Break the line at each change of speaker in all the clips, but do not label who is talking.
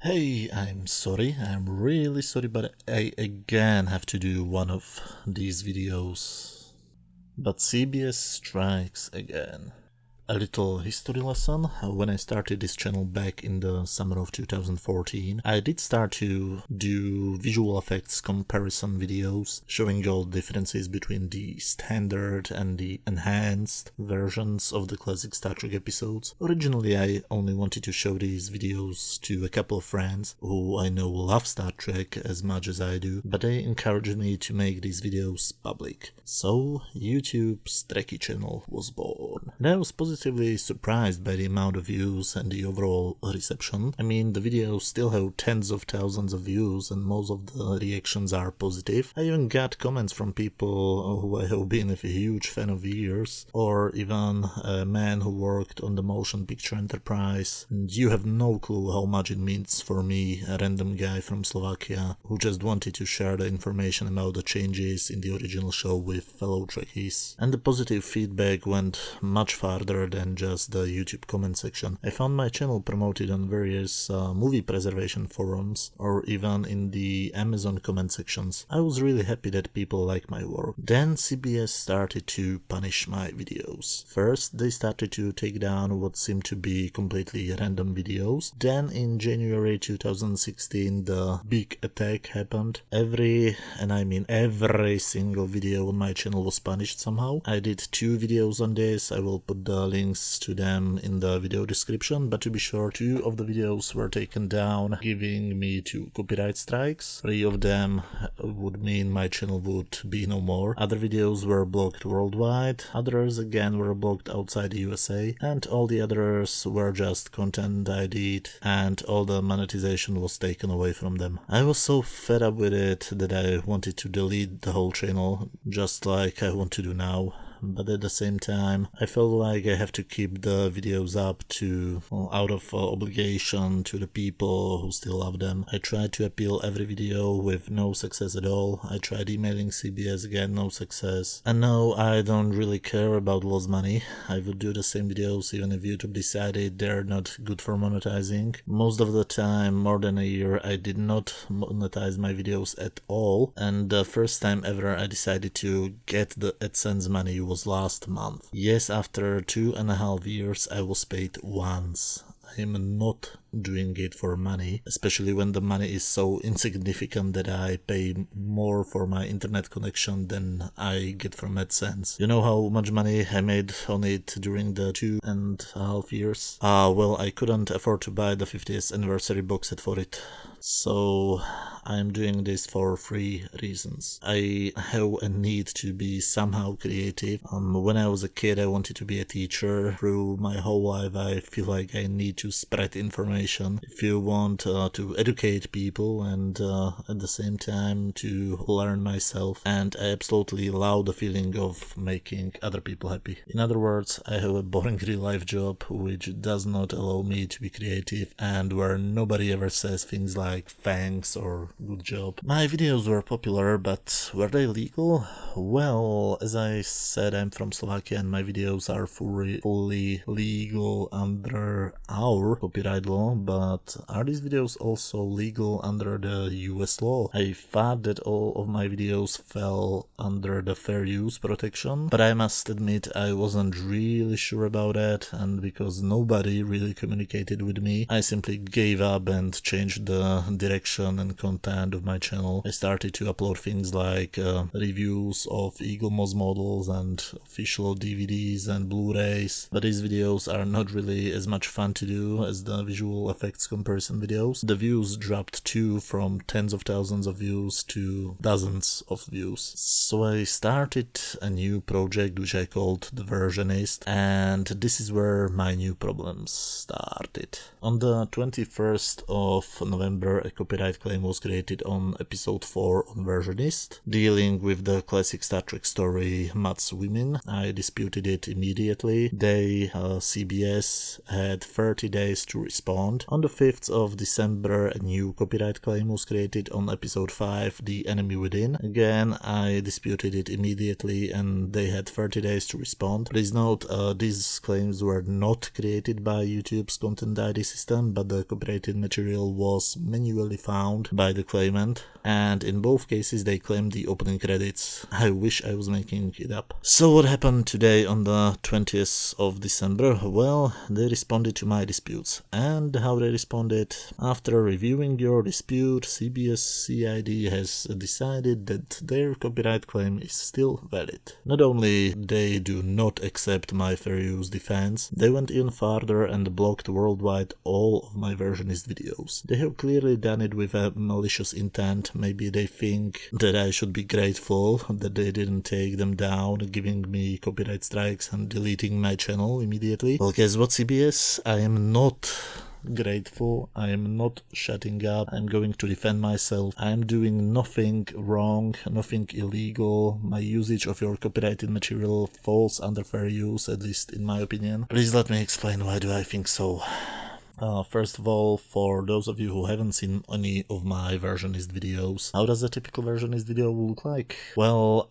Hey, I'm really sorry, but I again have to do one of these videos. But CBS strikes again. A little history lesson. When I started this channel back in the summer of 2014, I did start to do visual effects comparison videos, showing all differences between the standard and the enhanced versions of the classic Star Trek episodes. Originally, I only wanted to show these videos to a couple of friends who I know love Star Trek as much as I do, but they encouraged me to make these videos public. So, YouTube's Trekkie channel was born. And I was positively surprised by the amount of views and the overall reception. I mean, the videos still have tens of thousands of views and most of the reactions are positive. I even got comments from people who I have been a huge fan of years, or even a man who worked on the motion picture enterprise. And you have no clue how much it means for me, a random guy from Slovakia who just wanted to share the information about the changes in the original show with fellow Trekkies. And the positive feedback went much farther than just the YouTube comment section. I found my channel promoted on various movie preservation forums or even in the Amazon comment sections. I was really happy that people like my work. Then CBS started to punish my videos. First, they started to take down what seemed to be completely random videos. Then in January 2016, the big attack happened. Every single video on my channel was punished somehow. I did 2 videos on this. I will put the links to them in the video description, but to be sure, 2 of the videos were taken down, giving me 2 copyright strikes. 3 of them would mean my channel would be no more. Other videos were blocked worldwide, others again were blocked outside the USA, and all the others were just content I did, and all the monetization was taken away from them. I was so fed up with it that I wanted to delete the whole channel, just like I want to do now. But at the same time, I felt like I have to keep the videos up out of obligation to the people who still love them. I tried to appeal every video with no success at all. I tried emailing CBS again, no success. And no, I don't really care about lost money. I would do the same videos even if YouTube decided they're not good for monetizing. Most of the time, more than a year, I did not monetize my videos at all. And the first time ever I decided to get the AdSense money was last month. Yes, after 2.5 years I was paid once. I'm not doing it for money, especially when the money is so insignificant that I pay more for my internet connection than I get from AdSense. You know how much money I made on it during the 2.5 years? Well, I couldn't afford to buy the 50th anniversary box set for it. So I'm doing this for 3 reasons. I have a need to be somehow creative. When I was a kid, I wanted to be a teacher. Through my whole life, I feel like I need to spread information. If you want to educate people and at the same time to learn myself. And I absolutely love the feeling of making other people happy. In other words, I have a boring real life job which does not allow me to be creative and where nobody ever says things like thanks or good job. My videos were popular, but were they legal? Well, as I said, I'm from Slovakia and my videos are fully legal under our copyright law, but are these videos also legal under the US law? I thought that all of my videos fell under the fair use protection, but I must admit I wasn't really sure about that, and because nobody really communicated with me, I simply gave up and changed the direction and content of my channel. I started to upload things like reviews of Eagle Moss models and official DVDs and Blu-rays, but these videos are not really as much fun to do as the visual effects comparison videos. The views dropped too, from tens of thousands of views to dozens of views. So I started a new project which I called the Versionis, and this is where my new problems started. On the 21st of November, a copyright claim was created created on episode 4 on Versionis, dealing with the classic Star Trek story Matt's Women. I disputed it immediately. CBS had 30 days to respond. On the 5th of December, a new copyright claim was created on episode 5, The Enemy Within. Again, I disputed it immediately and they had 30 days to respond. Please note, these claims were not created by YouTube's Content ID system, but the copyrighted material was manually found by the claimant, and in both cases they claimed the opening credits. I wish I was making it up. So what happened today on the 20th of December? Well, they responded to my disputes. And how they responded? After reviewing your dispute, CBS CID has decided that their copyright claim is still valid. Not only they do not accept my fair use defense, they went even farther and blocked worldwide all of my Versionist videos. They have clearly done it with a malicious intent. Maybe they think that I should be grateful that they didn't take them down, giving me copyright strikes and deleting my channel immediately. Well, guess what, CBS? I am not grateful. I am not shutting up. I'm going to defend myself. I'm doing nothing wrong, nothing illegal. My usage of your copyrighted material falls under fair use, at least in my opinion. Please let me explain why do I think so. First of all, for those of you who haven't seen any of my Versionist videos, how does a typical Versionist video look like? Well,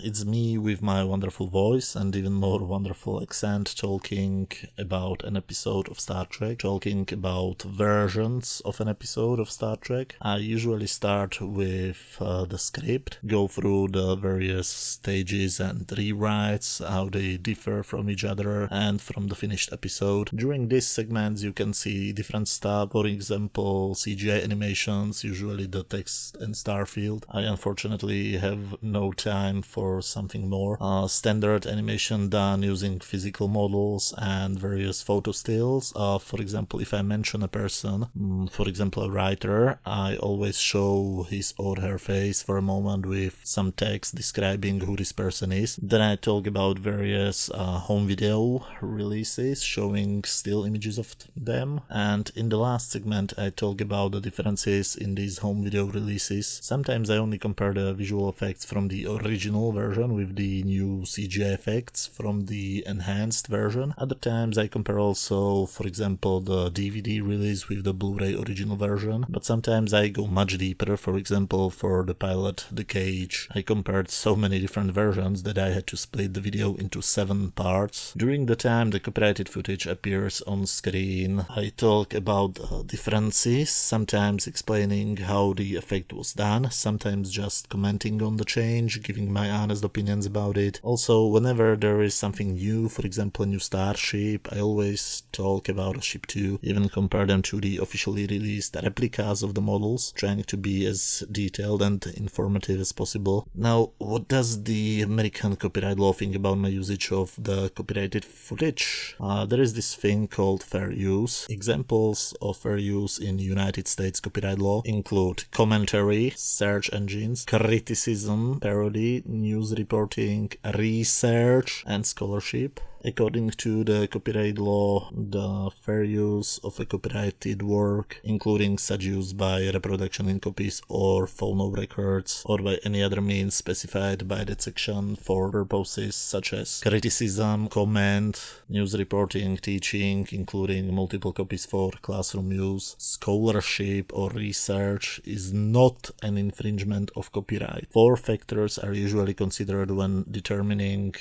it's me with my wonderful voice and even more wonderful accent talking about an episode of Star Trek, talking about versions of an episode of Star Trek. I usually start with the script, go through the various stages and rewrites, how they differ from each other and from the finished episode. During these segments you can see different stuff, for example CGI animations, usually the text and star field. I unfortunately have no time for something more. Standard animation done using physical models and various photo stills. For example, if I mention a person, for example a writer, I always show his or her face for a moment with some text describing who this person is. Then I talk about various home video releases showing still images of them. And in the last segment I talk about the differences in these home video releases. Sometimes I only compare the visual effects from the original version with the new CGI effects from the enhanced version. Other times I compare also, for example, the DVD release with the Blu-ray original version. But sometimes I go much deeper. For example, for the pilot The Cage, I compared so many different versions that I had to split the video into 7 parts. During the time the copyrighted footage appears on screen, I talk about differences, sometimes explaining how the effect was done, sometimes just commenting on the change, giving my honest opinions about it. Also, whenever there is something new, for example a new starship, I always talk about a ship too, even compare them to the officially released replicas of the models, trying to be as detailed and informative as possible. Now, what does the American copyright law think about my usage of the copyrighted footage? There is this thing called fair use. Examples of fair use in United States copyright law include commentary, search engines, criticism, parody, news reporting, research, and scholarship. According to the copyright law, the fair use of a copyrighted work, including such use by reproduction in copies or phone of records, or by any other means specified by that section for purposes such as criticism, comment, news reporting, teaching, including multiple copies for classroom use, scholarship, or research, is not an infringement of copyright. 4 factors are usually considered when determining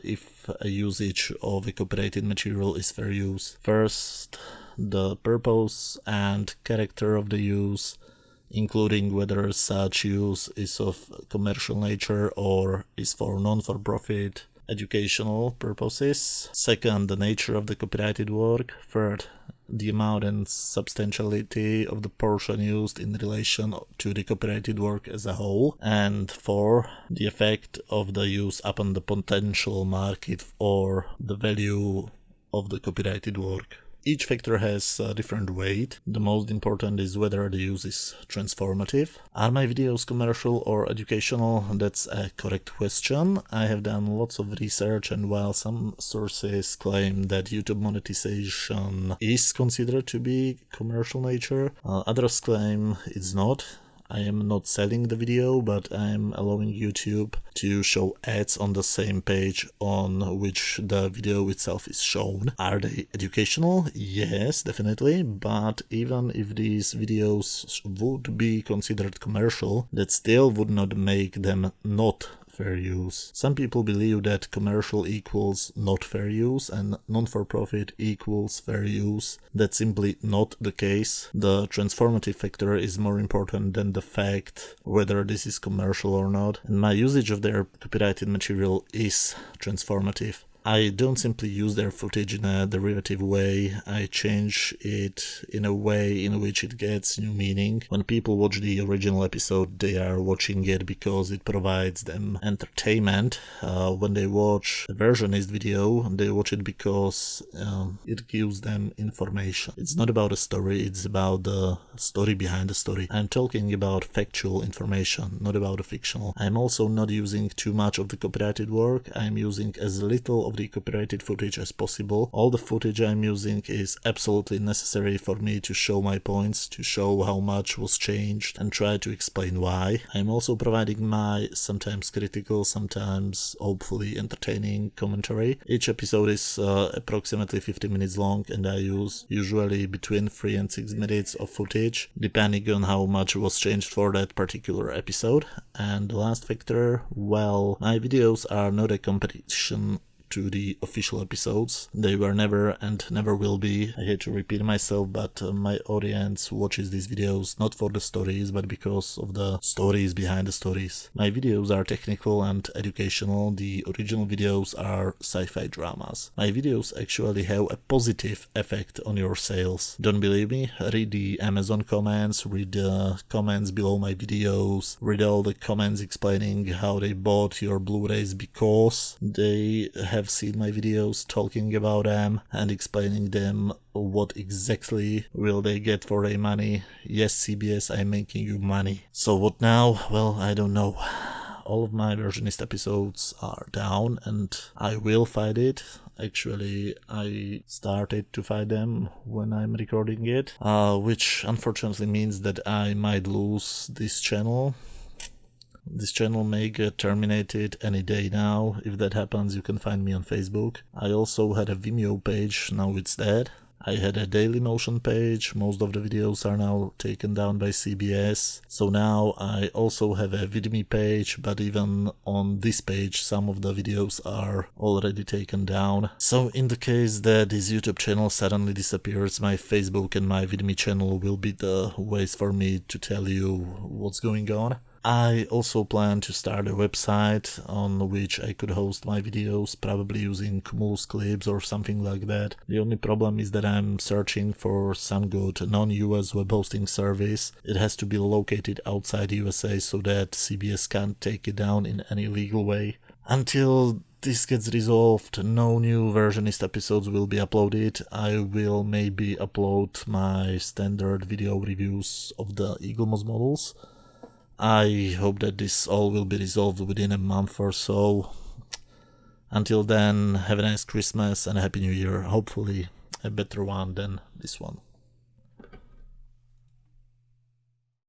if a usage of a copyrighted material is fair use. First, the purpose and character of the use, including whether such use is of commercial nature or is for non-for-profit educational purposes. Second, the nature of the copyrighted work. Third, the amount and substantiality of the portion used in relation to the copyrighted work as a whole. And 4, the effect of the use upon the potential market or the value of the copyrighted work. Each factor has a different weight. The most important is whether the use is transformative. Are my videos commercial or educational? That's a correct question. I have done lots of research, and while some sources claim that YouTube monetization is considered to be commercial nature, others claim it's not. I am not selling the video, but I am allowing YouTube to show ads on the same page on which the video itself is shown. Are they educational? Yes, definitely, but even if these videos would be considered commercial, that still would not make them not fair use. Some people believe that commercial equals not fair use and non-for-profit equals fair use. That's simply not the case. The transformative factor is more important than the fact whether this is commercial or not, and my usage of their copyrighted material is transformative. I don't simply use their footage in a derivative way, I change it in a way in which it gets new meaning. When people watch the original episode, they are watching it because it provides them entertainment. When they watch a Versionis video, they watch it because it gives them information. It's not about a story, it's about the story behind the story. I'm talking about factual information, not about the fictional. I'm also not using too much of the copyrighted work, I'm using as little of the copyrighted footage as possible. All the footage I'm using is absolutely necessary for me to show my points, to show how much was changed and try to explain why. I'm also providing my sometimes critical, sometimes hopefully entertaining commentary. Each episode is approximately 50 minutes long and I use usually between 3 and 6 minutes of footage, depending on how much was changed for that particular episode. And the last factor, well, my videos are not a competition to the official episodes. They were never and never will be. I hate to repeat myself, but my audience watches these videos not for the stories, but because of the stories behind the stories. My videos are technical and educational. The original videos are sci-fi dramas. My videos actually have a positive effect on your sales. Don't believe me? Read the Amazon comments, read the comments below my videos, read all the comments explaining how they bought your Blu-rays because they have seen my videos, talking about them and explaining them what exactly will they get for their money. Yes, CBS, I'm making you money. So what now? Well, I don't know. All of my Versionist episodes are down and I will fight it. Actually, I started to fight them when I'm recording it, which unfortunately means that I might lose this channel. This channel may get terminated any day now. If that happens, you can find me on Facebook. I also had a Vimeo page, now it's dead. I had a Dailymotion page, most of the videos are now taken down by CBS. So now I also have a Vidme page, but even on this page some of the videos are already taken down. So in the case that this YouTube channel suddenly disappears, my Facebook and my Vidme channel will be the ways for me to tell you what's going on. I also plan to start a website on which I could host my videos, probably using Cumulus Clips or something like that. The only problem is that I'm searching for some good non-US web hosting service. It has to be located outside USA so that CBS can't take it down in any legal way. Until this gets resolved, no new Versionist episodes will be uploaded. I will maybe upload my standard video reviews of the Eaglemoss models. I hope that this all will be resolved within a month or so. Until then, have a nice Christmas and a Happy New Year. Hopefully a better one than this one.